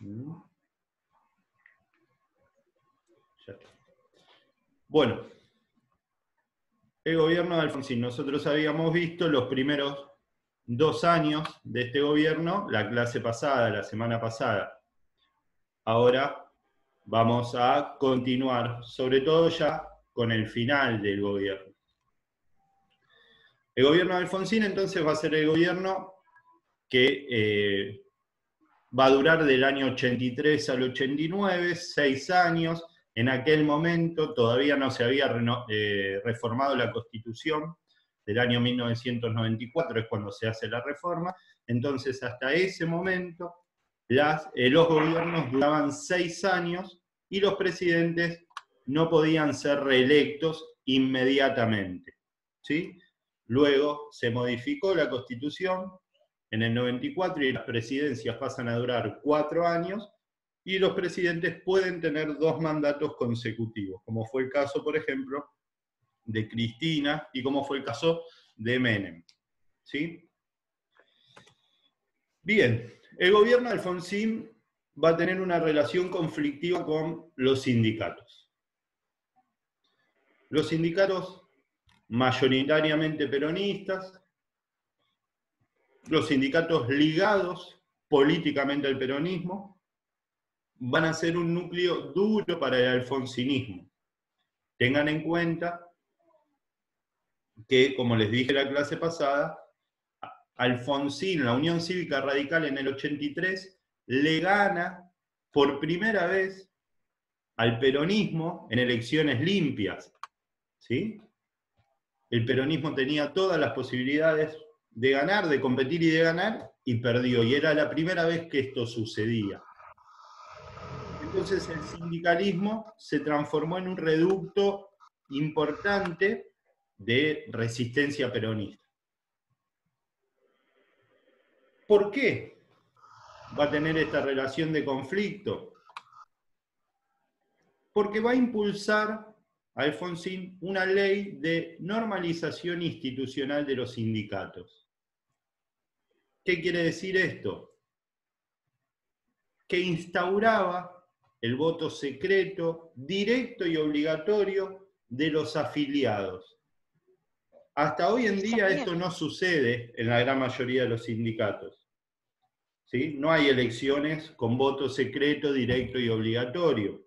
Ya está. Bueno, el gobierno de Alfonsín. Nosotros habíamos visto los primeros 2 años de este gobierno, la clase pasada, la semana pasada. Ahora vamos a continuar, sobre todo ya con el final del gobierno. El gobierno de Alfonsín entonces va a ser el gobierno que va a durar del año 83 al 89, 6 años. En aquel momento todavía no se había reformado la Constitución del año 1994, es cuando se hace la reforma. Entonces, hasta ese momento, los gobiernos duraban 6 años y los presidentes no podían ser reelectos inmediatamente, ¿sí? Luego se modificó la Constitución en el 94 y las presidencias pasan a durar 4 años y los presidentes pueden tener 2 mandatos consecutivos, como fue el caso, por ejemplo, de Cristina y como fue el caso de Menem. ¿Sí? Bien, el gobierno de Alfonsín va a tener una relación conflictiva con los sindicatos. Los sindicatos mayoritariamente peronistas, los sindicatos ligados políticamente al peronismo, van a ser un núcleo duro para el alfonsinismo. Tengan en cuenta que, como les dije la clase pasada, Alfonsín, la Unión Cívica Radical en el 83, le gana por primera vez al peronismo en elecciones limpias. ¿Sí? El peronismo tenía todas las posibilidades de ganar, de competir y de ganar, y perdió. Y era la primera vez que esto sucedía. Entonces el sindicalismo se transformó en un reducto importante de resistencia peronista. ¿Por qué va a tener esta relación de conflicto? Porque va a impulsar Alfonsín una ley de normalización institucional de los sindicatos. ¿Qué quiere decir esto? Que instauraba el voto secreto, directo y obligatorio de los afiliados. Hasta hoy en día esto no sucede en la gran mayoría de los sindicatos. ¿Sí? No hay elecciones con voto secreto, directo y obligatorio.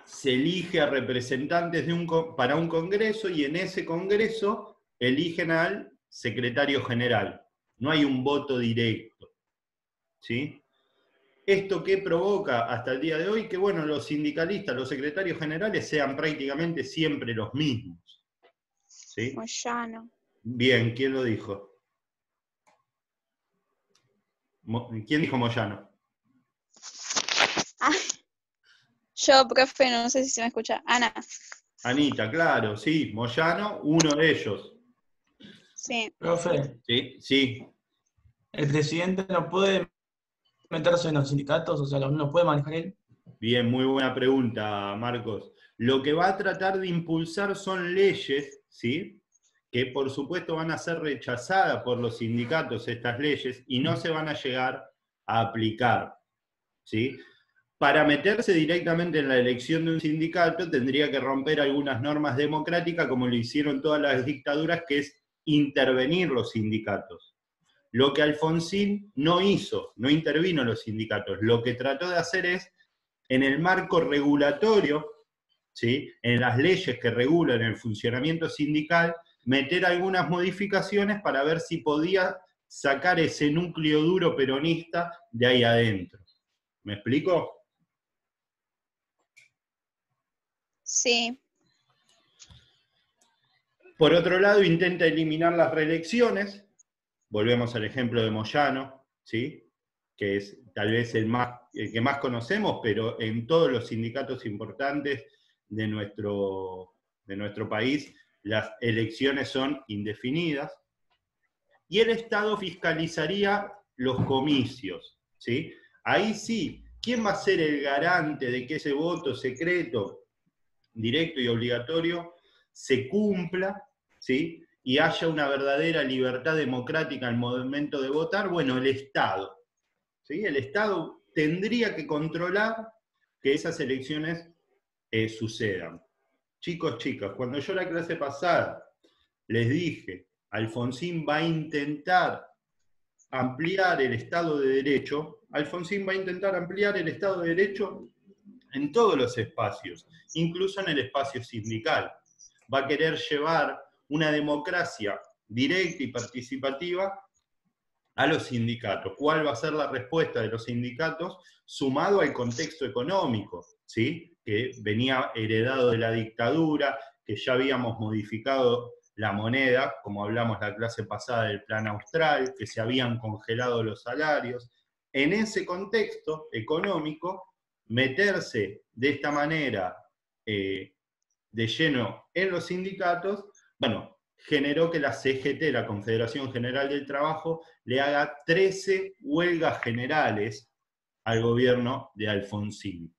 Se elige a representantes para un congreso y en ese congreso eligen al secretario general. No hay un voto directo. ¿Sí? ¿Esto qué provoca hasta el día de hoy? Que bueno, los sindicalistas, los secretarios generales sean prácticamente siempre los mismos. ¿Sí? Moyano. Bien, ¿quién lo dijo? ¿Quién dijo Moyano? Yo, profe, no sé si se me escucha. Ana. Anita, claro, sí, Moyano, uno de ellos. Sí. Profe, Sí. ¿el presidente no puede meterse en los sindicatos? O sea, ¿no puede manejar él? Bien, muy buena pregunta, Marcos. Lo que va a tratar de impulsar son leyes, ¿sí? Que por supuesto van a ser rechazadas por los sindicatos estas leyes y no se van a llegar a aplicar, ¿sí? Para meterse directamente en la elección de un sindicato tendría que romper algunas normas democráticas como lo hicieron todas las dictaduras, que es intervenir los sindicatos. Lo que Alfonsín no hizo, no intervino en los sindicatos, lo que trató de hacer es, en el marco regulatorio, ¿sí? En las leyes que regulan el funcionamiento sindical, meter algunas modificaciones para ver si podía sacar ese núcleo duro peronista de ahí adentro. ¿Me explico? Sí. Por otro lado, intenta eliminar las reelecciones. Volvemos al ejemplo de Moyano, ¿sí? Que es tal vez el que más conocemos, pero en todos los sindicatos importantes de nuestro país, las elecciones son indefinidas. Y el Estado fiscalizaría los comicios, ¿sí? Ahí sí, ¿quién va a ser el garante de que ese voto secreto, directo y obligatorio se cumpla, ¿sí? Y haya una verdadera libertad democrática al momento de votar? Bueno, el Estado. ¿sí? El Estado tendría que controlar que esas elecciones sucedan. Chicos, chicas, cuando yo la clase pasada les dije, Alfonsín va a intentar ampliar el Estado de Derecho, Alfonsín va a intentar ampliar el Estado de Derecho en todos los espacios, incluso en el espacio sindical. Va a querer llevar una democracia directa y participativa a los sindicatos. ¿Cuál va a ser la respuesta de los sindicatos? Sumado al contexto económico, ¿sí? Que venía heredado de la dictadura, que ya habíamos modificado la moneda, como hablamos la clase pasada del plan austral, que se habían congelado los salarios. En ese contexto económico, meterse de esta manera de lleno en los sindicatos, bueno, generó que la CGT, la Confederación General del Trabajo, le haga 13 huelgas generales al gobierno de Alfonsín.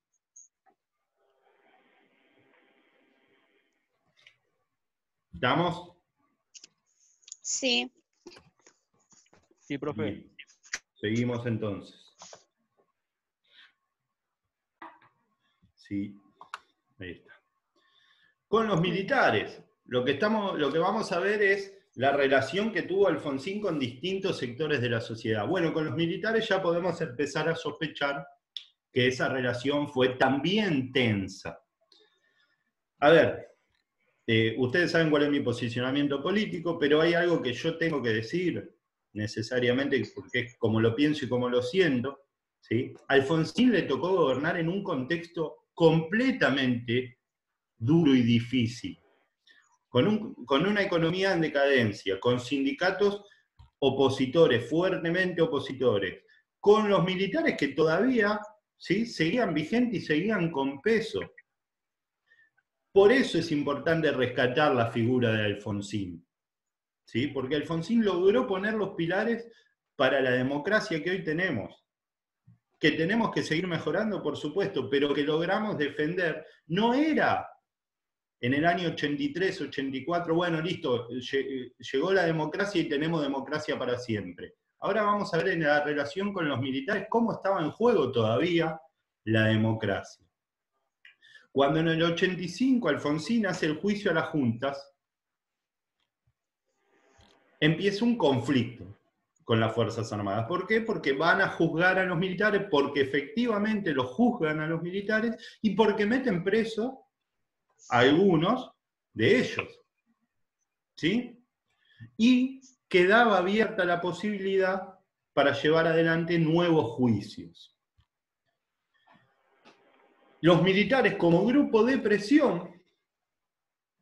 ¿Estamos? Sí. Sí, profe. Bien. Seguimos entonces. Sí, ahí está. Con los militares, lo que vamos a ver es la relación que tuvo Alfonsín con distintos sectores de la sociedad. Bueno, con los militares ya podemos empezar a sospechar que esa relación fue también tensa. A ver, ustedes saben cuál es mi posicionamiento político, pero hay algo que yo tengo que decir necesariamente, porque es como lo pienso y como lo siento, ¿sí? Alfonsín le tocó gobernar en un contexto completamente duro y difícil, con una economía en decadencia, con sindicatos opositores, fuertemente opositores, con los militares que todavía, ¿sí?, seguían vigentes y seguían con peso. Por eso es importante rescatar la figura de Alfonsín, ¿sí? Porque Alfonsín logró poner los pilares para la democracia que hoy tenemos, que tenemos que seguir mejorando, por supuesto, pero que logramos defender. No era en el año 83, 84, bueno, listo, llegó la democracia y tenemos democracia para siempre. Ahora vamos a ver en la relación con los militares cómo estaba en juego todavía la democracia. Cuando en el 85 Alfonsín hace el juicio a las juntas, empieza un conflicto con las Fuerzas Armadas. ¿Por qué? Porque van a juzgar a los militares, porque efectivamente los juzgan a los militares y porque meten preso a algunos de ellos. ¿Sí? Y quedaba abierta la posibilidad para llevar adelante nuevos juicios. Los militares como grupo de presión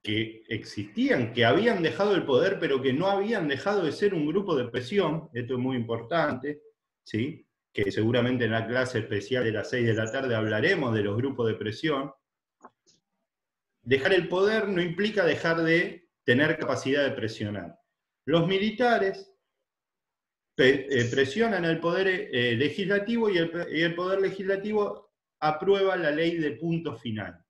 que existían, que habían dejado el poder, pero que no habían dejado de ser un grupo de presión, esto es muy importante, ¿sí?, que seguramente en la clase especial de las 6 de la tarde hablaremos de los grupos de presión. Dejar el poder no implica dejar de tener capacidad de presionar. Los militares presionan al poder legislativo y el poder legislativo aprueba la ley de punto final.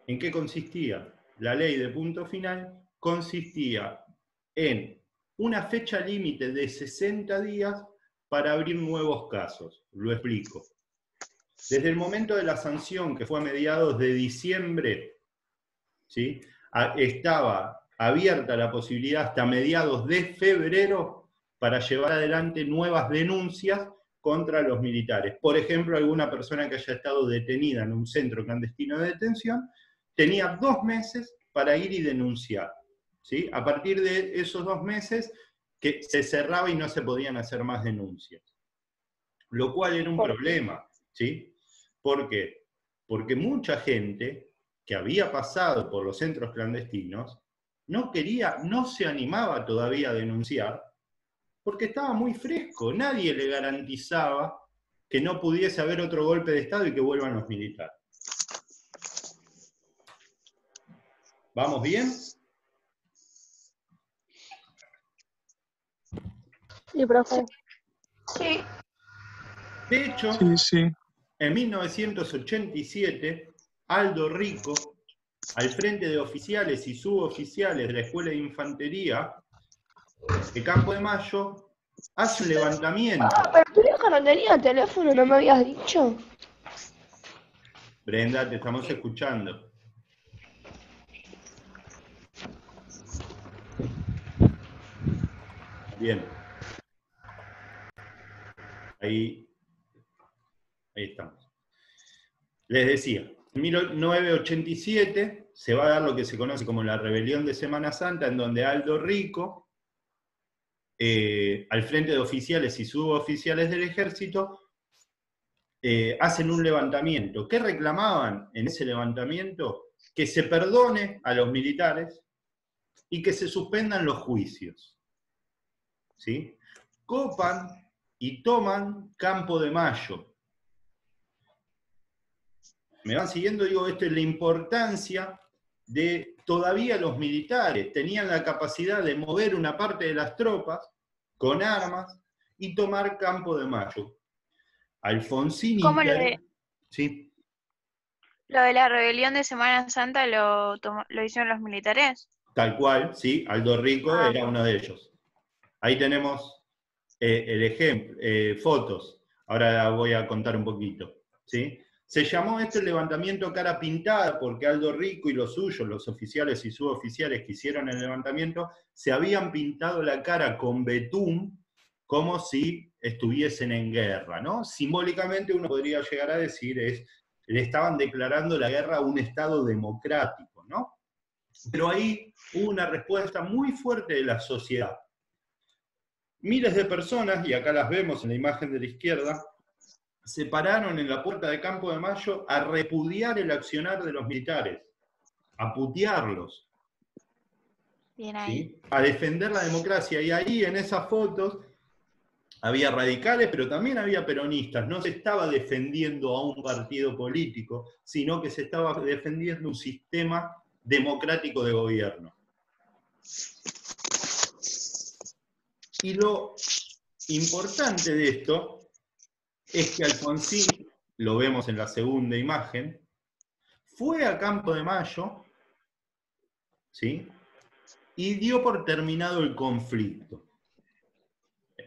¿En qué consistía? La ley de punto final consistía en una fecha límite de 60 días para abrir nuevos casos. Lo explico. Desde el momento de la sanción, que fue a mediados de diciembre, ¿sí?, estaba abierta la posibilidad hasta mediados de febrero para llevar adelante nuevas denuncias contra los militares. Por ejemplo, alguna persona que haya estado detenida en un centro clandestino de detención tenía 2 meses para ir y denunciar, ¿sí? A partir de esos 2 meses que se cerraba y no se podían hacer más denuncias. Lo cual era un problema, ¿sí? ¿Por qué? Porque mucha gente que había pasado por los centros clandestinos no se animaba todavía a denunciar porque estaba muy fresco. Nadie le garantizaba que no pudiese haber otro golpe de Estado y que vuelvan los militares. ¿Vamos bien? Sí, profe. Sí. De hecho, Sí. en 1987, Aldo Rico, al frente de oficiales y suboficiales de la Escuela de Infantería de Campo de Mayo, hace un levantamiento. Pero tu vieja no tenía teléfono, ¿no me habías dicho? Brenda, te estamos escuchando. Bien. Ahí estamos. Les decía, en 1987 se va a dar lo que se conoce como la rebelión de Semana Santa, en donde Aldo Rico, al frente de oficiales y suboficiales del ejército, hacen un levantamiento. ¿Qué reclamaban en ese levantamiento? Que se perdone a los militares y que se suspendan los juicios. ¿Sí? Copan y toman Campo de Mayo. ¿Me van siguiendo? Digo, esto es la importancia de todavía los militares. Tenían la capacidad de mover una parte de las tropas con armas y tomar Campo de Mayo. Alfonsín ¿Cómo sí. lo de la rebelión de Semana Santa lo hicieron los militares? Tal cual, sí, Aldo Rico era uno de ellos. Ahí tenemos el ejemplo, fotos. Ahora voy a contar un poquito. ¿Sí? Se llamó este levantamiento cara pintada porque Aldo Rico y los suyos, los oficiales y suboficiales que hicieron el levantamiento, se habían pintado la cara con betún como si estuviesen en guerra, ¿no? Simbólicamente uno podría llegar a decir le estaban declarando la guerra a un Estado democrático, ¿no? Pero ahí hubo una respuesta muy fuerte de la sociedad. Miles de personas, y acá las vemos en la imagen de la izquierda, se pararon en la puerta de Campo de Mayo a repudiar el accionar de los militares, a putearlos, Bien ahí. ¿sí? A defender la democracia. Y ahí en esas fotos había radicales, pero también había peronistas. No se estaba defendiendo a un partido político, sino que se estaba defendiendo un sistema democrático de gobierno. Y lo importante de esto es que Alfonsín, lo vemos en la segunda imagen, fue a Campo de Mayo, ¿sí? Y dio por terminado el conflicto.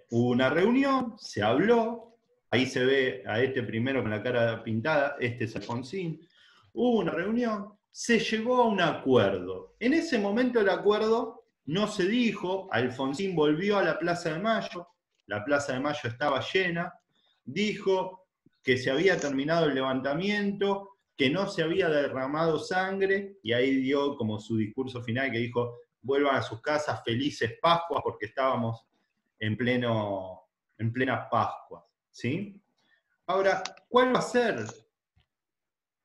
Hubo una reunión, se habló, ahí se ve a este primero con la cara pintada, este es Alfonsín. Hubo una reunión, se llegó a un acuerdo. En ese momento el acuerdo no se dijo, Alfonsín volvió a la Plaza de Mayo, la Plaza de Mayo estaba llena, dijo que se había terminado el levantamiento, que no se había derramado sangre, y ahí dio como su discurso final que dijo, vuelvan a sus casas, felices Pascuas, porque estábamos en plena Pascua, ¿sí? Ahora, ¿cuál va a ser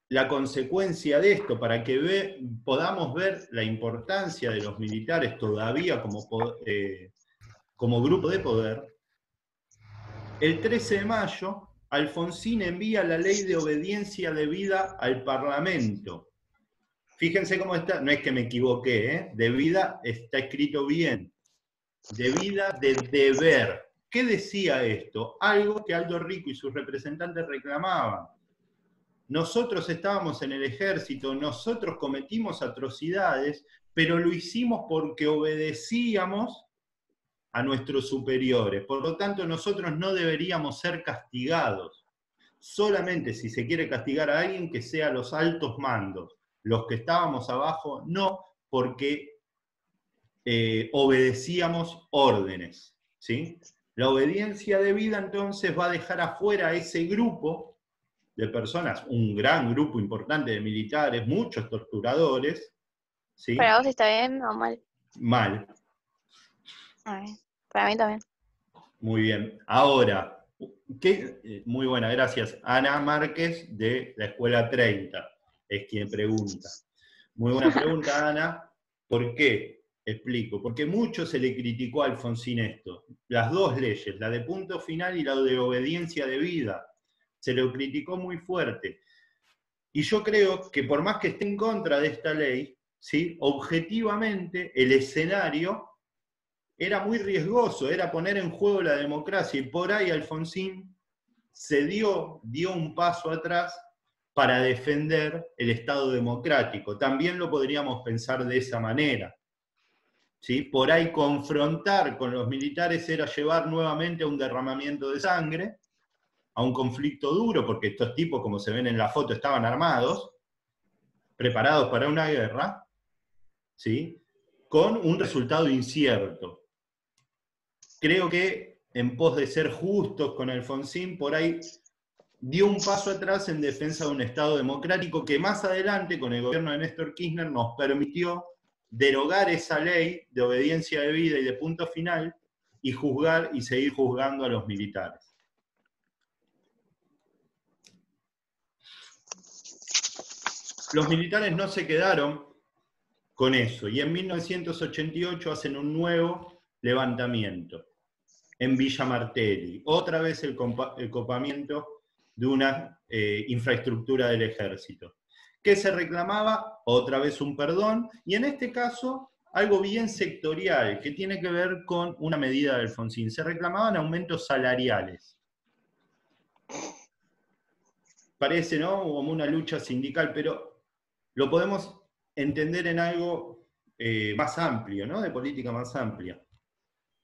la consecuencia de esto para que podamos ver la importancia de los militares todavía como grupo de poder? El 13 de mayo, Alfonsín envía la ley de obediencia debida al Parlamento. Fíjense cómo está, no es que me equivoqué, ¿eh? Debida está escrito bien. Debida de deber. ¿Qué decía esto? Algo que Aldo Rico y sus representantes reclamaban. Nosotros estábamos en el ejército, nosotros cometimos atrocidades, pero lo hicimos porque obedecíamos a nuestros superiores. Por lo tanto, nosotros no deberíamos ser castigados. Solamente si se quiere castigar a alguien, que sea los altos mandos. Los que estábamos abajo, no, porque obedecíamos órdenes, ¿sí? La obediencia debida entonces va a dejar afuera a ese grupo de personas, un gran grupo importante de militares, muchos torturadores, ¿sí? ¿Para vos está bien o mal? Mal. Para mí también. Muy bien. Ahora, muy buena, gracias. Ana Márquez de la Escuela 30 es quien pregunta. Muy buena pregunta, Ana. ¿Por qué? Explico. Porque mucho se le criticó a Alfonsín esto. Las dos leyes, la de punto final y la de obediencia debida. Se lo criticó muy fuerte. Y yo creo que por más que esté en contra de esta ley, ¿sí? Objetivamente el escenario era muy riesgoso, era poner en juego la democracia, y por ahí Alfonsín dio un paso atrás para defender el Estado democrático. También lo podríamos pensar de esa manera, ¿sí? Por ahí confrontar con los militares era llevar nuevamente a un derramamiento de sangre, a un conflicto duro, porque estos tipos, como se ven en la foto, estaban armados, preparados para una guerra, ¿sí? Con un resultado incierto. Creo que en pos de ser justos con Alfonsín, por ahí dio un paso atrás en defensa de un Estado democrático que más adelante, con el gobierno de Néstor Kirchner, nos permitió derogar esa ley de obediencia debida y de punto final y juzgar y seguir juzgando a los militares. Los militares no se quedaron con eso, y en 1988 hacen un nuevo levantamiento en Villa Martelli, otra vez el copamiento de una infraestructura del ejército. ¿Qué se reclamaba? Otra vez un perdón, y en este caso algo bien sectorial, que tiene que ver con una medida de Alfonsín. Se reclamaban aumentos salariales. Parece, ¿no?, como una lucha sindical, pero lo podemos entender en algo más amplio, ¿no?, de política más amplia.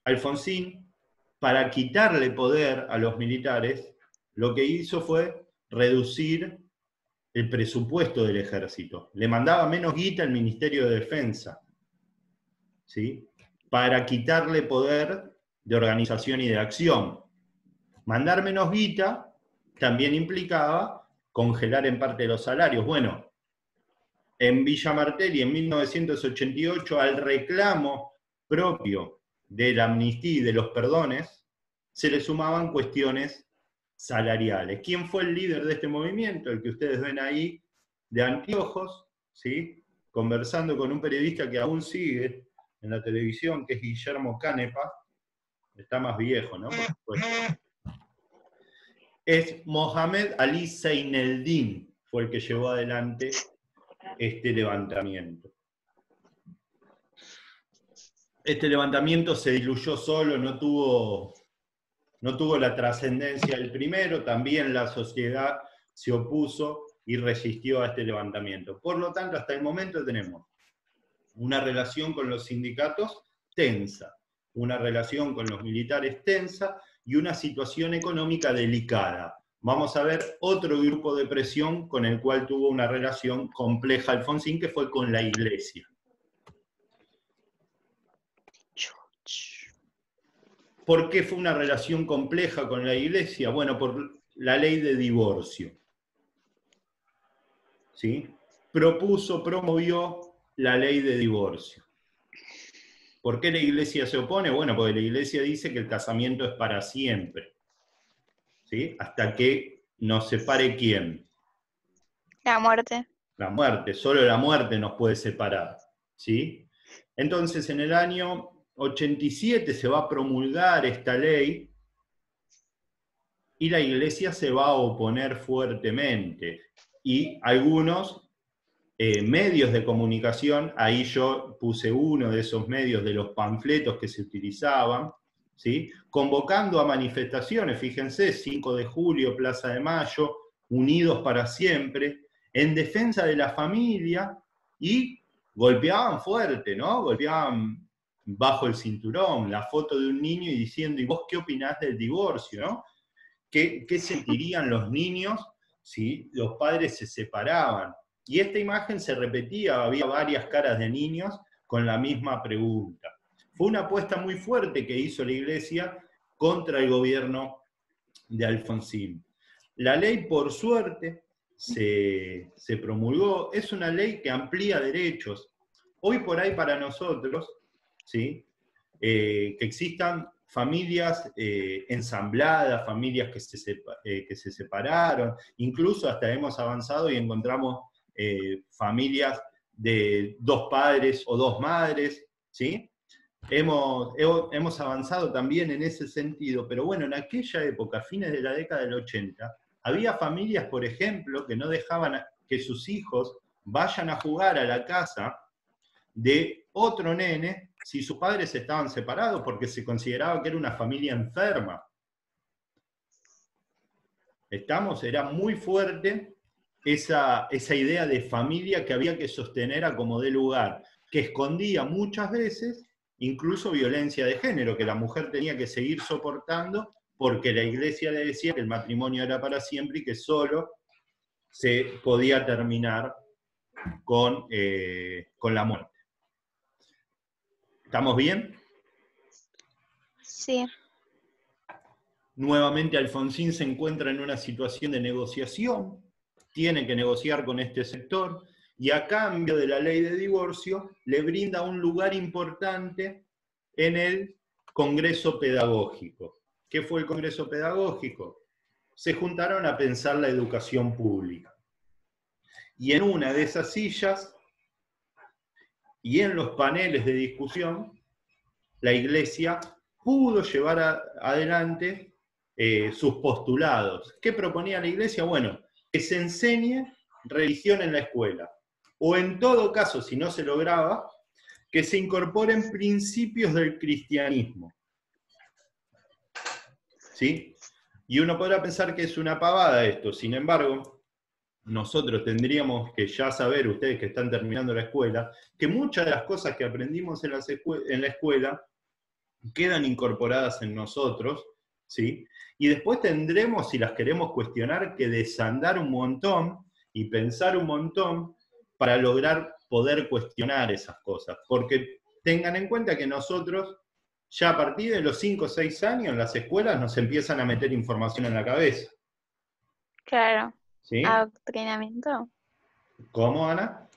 Alfonsín, para quitarle poder a los militares, lo que hizo fue reducir el presupuesto del ejército. Le mandaba menos guita al Ministerio de Defensa, ¿sí?, para quitarle poder de organización y de acción. Mandar menos guita también implicaba congelar en parte los salarios. Bueno, en Villa Martelli, en 1988, al reclamo propio de la amnistía y de los perdones, se le sumaban cuestiones salariales. ¿Quién fue el líder de este movimiento? El que ustedes ven ahí, de anteojos, ¿sí?, conversando con un periodista que aún sigue en la televisión, que es Guillermo Canepa. Está más viejo, ¿no? Por supuesto. Es Mohamed Ali Zeineldin, fue el que llevó adelante este levantamiento. Este levantamiento se diluyó solo, no tuvo la trascendencia del primero, también la sociedad se opuso y resistió a este levantamiento. Por lo tanto, hasta el momento tenemos una relación con los sindicatos tensa, una relación con los militares tensa y una situación económica delicada. Vamos a ver otro grupo de presión con el cual tuvo una relación compleja Alfonsín, que fue con la Iglesia. ¿Por qué fue una relación compleja con la Iglesia? Bueno, por la ley de divorcio. ¿Sí? Promovió la ley de divorcio. ¿Por qué la Iglesia se opone? Bueno, porque la Iglesia dice que el casamiento es para siempre, ¿sí?, hasta que nos separe ¿quién? La muerte. La muerte, solo la muerte nos puede separar, ¿sí? Entonces, en el año 87 se va a promulgar esta ley y la Iglesia se va a oponer fuertemente. Y algunos medios de comunicación, ahí yo puse uno de esos medios de los panfletos que se utilizaban, ¿sí?, convocando a manifestaciones, fíjense, 5 de julio, Plaza de Mayo, Unidos para Siempre, en defensa de la familia, y golpeaban fuerte, ¿no? Golpeaban bajo el cinturón, la foto de un niño y diciendo, ¿y vos qué opinás del divorcio, no? ¿Qué sentirían los niños si los padres se separaban? Y esta imagen se repetía, había varias caras de niños con la misma pregunta. Fue una apuesta muy fuerte que hizo la Iglesia contra el gobierno de Alfonsín. La ley, por suerte, se promulgó. Es una ley que amplía derechos. Hoy por ahí para nosotros, ¿sí?, que existan familias ensambladas, familias que se separaron, incluso hasta hemos avanzado y encontramos familias de 2 padres o 2 madres, ¿sí? Hemos avanzado también en ese sentido, pero bueno, en aquella época, fines de la década del 80, había familias, por ejemplo, que no dejaban que sus hijos vayan a jugar a la casa de otro nene si sus padres estaban separados, porque se consideraba que era una familia enferma. Era muy fuerte esa idea de familia que había que sostener a como dé lugar, que escondía muchas veces incluso violencia de género, que la mujer tenía que seguir soportando porque la iglesia le decía que el matrimonio era para siempre y que solo se podía terminar con la muerte. ¿Estamos bien? Sí. Nuevamente Alfonsín se encuentra en una situación de negociación, tiene que negociar con este sector, y a cambio de la ley de divorcio le brinda un lugar importante en el Congreso Pedagógico. ¿Qué fue el Congreso Pedagógico? Se juntaron a pensar la educación pública. Y en una de esas sillas, y en los paneles de discusión, la Iglesia pudo llevar adelante sus postulados. ¿Qué proponía la Iglesia? Bueno, que se enseñe religión en la escuela. O en todo caso, si no se lograba, que se incorporen principios del cristianismo. ¿Sí? Y uno podrá pensar que es una pavada esto, sin embargo, nosotros tendríamos que ya saber, ustedes que están terminando la escuela, que muchas de las cosas que aprendimos en la escuela quedan incorporadas en nosotros, ¿sí? Y después tendremos, si las queremos cuestionar, que desandar un montón y pensar un montón para lograr poder cuestionar esas cosas. Porque tengan en cuenta que nosotros, ya a partir de los 5 o 6 años, en las escuelas nos empiezan a meter información en la cabeza. Claro. ¿Sí? ¿Adoctrinamiento? ¿Cómo, Ana?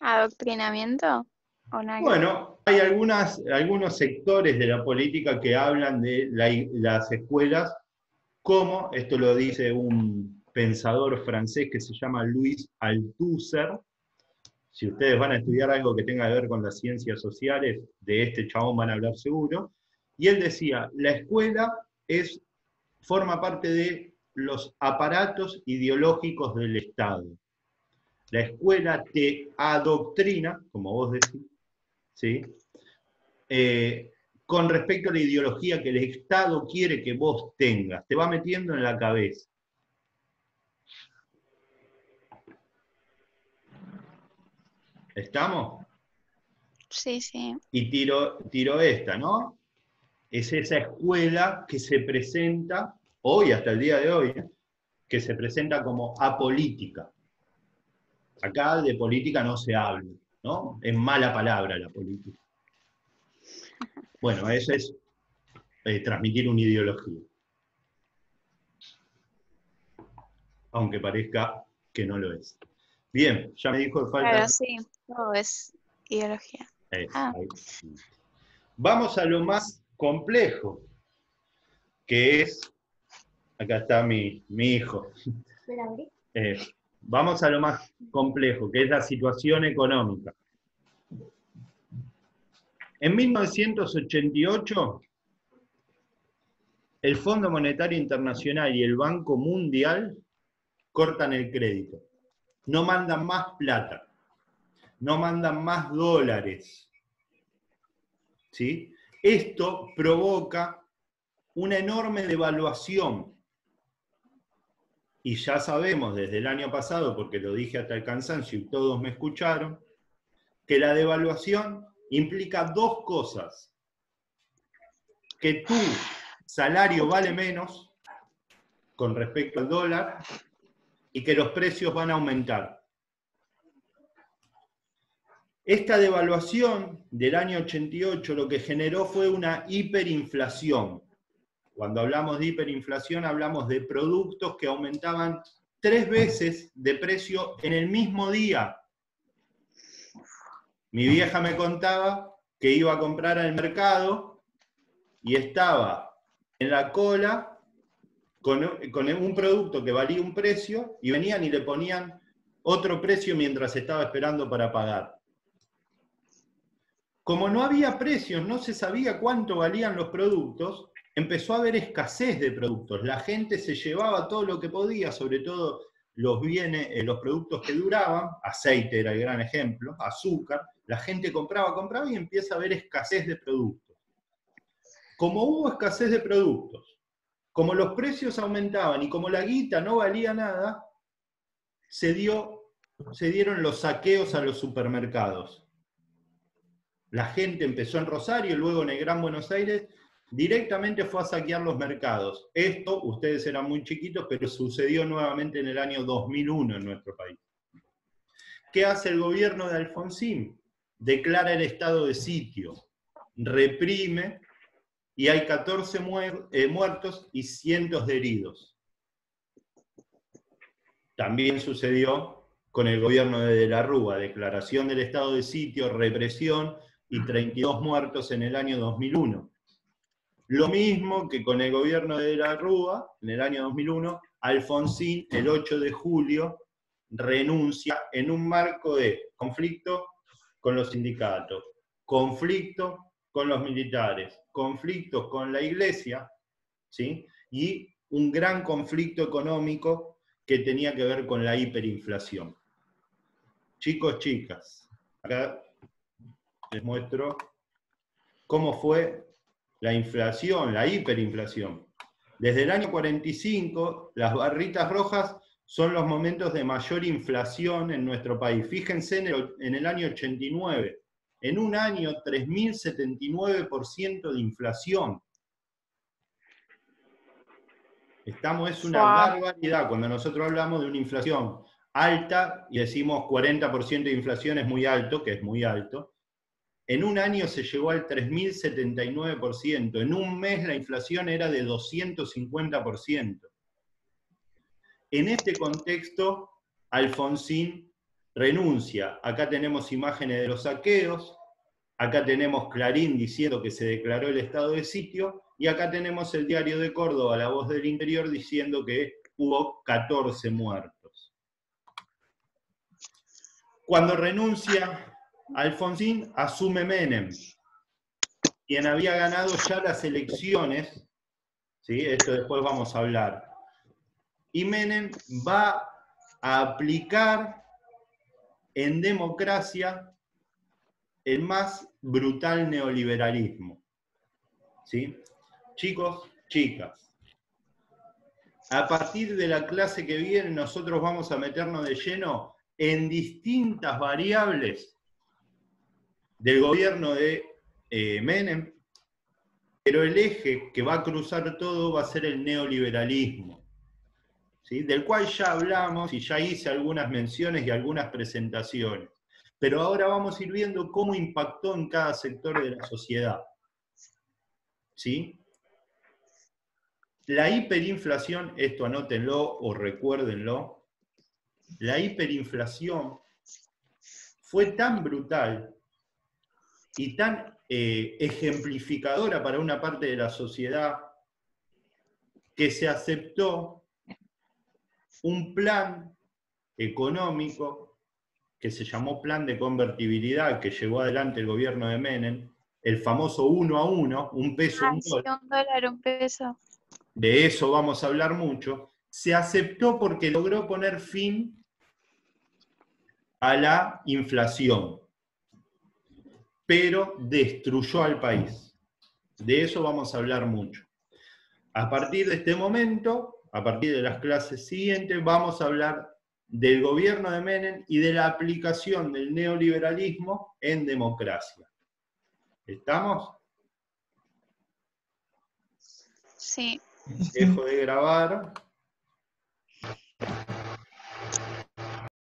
¿Adoctrinamiento? ¿O nada que ver? Bueno, hay algunos sectores de la política que hablan de las escuelas como, esto lo dice un pensador francés que se llama Louis Althusser. Si ustedes van a estudiar algo que tenga que ver con las ciencias sociales, de este chabón van a hablar seguro. Y él decía, la escuela forma parte de los aparatos ideológicos del Estado. La escuela te adoctrina, como vos decís, ¿sí? Con respecto a la ideología que el Estado quiere que vos tengas, te va metiendo en la cabeza. ¿Estamos? Sí, sí. Y tiro esta, ¿no? Es esa escuela que se presenta, hoy, hasta el día de hoy, que se presenta como apolítica. Acá de política no se habla, ¿no? Es mala palabra la política. Bueno, eso es transmitir una ideología. Aunque parezca que no lo es. Bien, ya me dijo que falta... Claro, sí. Todo es ideología. Vamos a lo más complejo, que es... Acá está mi hijo. Vamos a lo más complejo, que es la situación económica. En 1988, el Fondo Monetario Internacional y el Banco Mundial cortan el crédito. No mandan más plata, no mandan más dólares. ¿Sí? Esto provoca una enorme devaluación. Y ya sabemos desde el año pasado, porque lo dije hasta el cansancio y todos me escucharon, que la devaluación implica dos cosas. Que tu salario vale menos con respecto al dólar y que los precios van a aumentar. Esta devaluación del año 88 lo que generó fue una hiperinflación. Cuando hablamos de hiperinflación hablamos de productos que aumentaban 3 veces de precio en el mismo día. Mi vieja me contaba que iba a comprar al mercado y estaba en la cola con un producto que valía un precio y venían y le ponían otro precio mientras estaba esperando para pagar. Como no había precios, no se sabía cuánto valían los productos, empezó a haber escasez de productos. La gente se llevaba todo lo que podía, sobre todo los bienes, los productos que duraban, aceite era el gran ejemplo, azúcar, la gente compraba y empieza a haber escasez de productos. Como hubo escasez de productos, como los precios aumentaban y como la guita no valía nada, se dieron los saqueos a los supermercados. La gente empezó en Rosario, luego en el Gran Buenos Aires, directamente fue a saquear los mercados. Esto, ustedes eran muy chiquitos, pero sucedió nuevamente en el año 2001 en nuestro país. ¿Qué hace el gobierno de Alfonsín? Declara el estado de sitio, reprime, y hay 14 muertos y cientos de heridos. También sucedió con el gobierno de la Rúa, declaración del estado de sitio, represión y 32 muertos en el año 2001. Lo mismo que con el gobierno de la Rúa, en el año 2001, Alfonsín, el 8 de julio, renuncia en un marco de conflicto con los sindicatos, conflicto con los militares, conflicto con la iglesia, ¿sí? Y un gran conflicto económico que tenía que ver con la hiperinflación. Chicos, chicas, acá les muestro cómo fue la inflación, la hiperinflación. Desde el año 45, las barritas rojas son los momentos de mayor inflación en nuestro país. Fíjense en el año 89, en un año 3.079% de inflación. Es una barbaridad cuando nosotros hablamos de una inflación alta y decimos 40% de inflación es muy alto, que es muy alto. En un año se llegó al 3.079%. En un mes la inflación era de 250%. En este contexto, Alfonsín renuncia. Acá tenemos imágenes de los saqueos, acá tenemos Clarín diciendo que se declaró el estado de sitio, y acá tenemos el Diario de Córdoba, La Voz del Interior, diciendo que hubo 14 muertos. Cuando renuncia Alfonsín, asume Menem, quien había ganado ya las elecciones, ¿sí? Esto después vamos a hablar. Y Menem va a aplicar en democracia el más brutal neoliberalismo. ¿Sí? Chicos, chicas, a partir de la clase que viene nosotros vamos a meternos de lleno en distintas variables del gobierno de Menem, pero el eje que va a cruzar todo va a ser el neoliberalismo, ¿sí? Del cual ya hablamos y ya hice algunas menciones y algunas presentaciones. Pero ahora vamos a ir viendo cómo impactó en cada sector de la sociedad. ¿Sí? La hiperinflación, esto anótenlo o recuérdenlo, la hiperinflación fue tan brutal y tan ejemplificadora para una parte de la sociedad que se aceptó un plan económico que se llamó Plan de Convertibilidad, que llevó adelante el gobierno de Menem, el famoso 1 a 1, un peso, un dólar. Un dólar, un peso. De eso vamos a hablar mucho. Se aceptó porque logró poner fin a la inflación, pero destruyó al país. De eso vamos a hablar mucho. A partir de este momento, a partir de las clases siguientes, vamos a hablar del gobierno de Menem y de la aplicación del neoliberalismo en democracia. ¿Estamos? Sí. Dejo de grabar.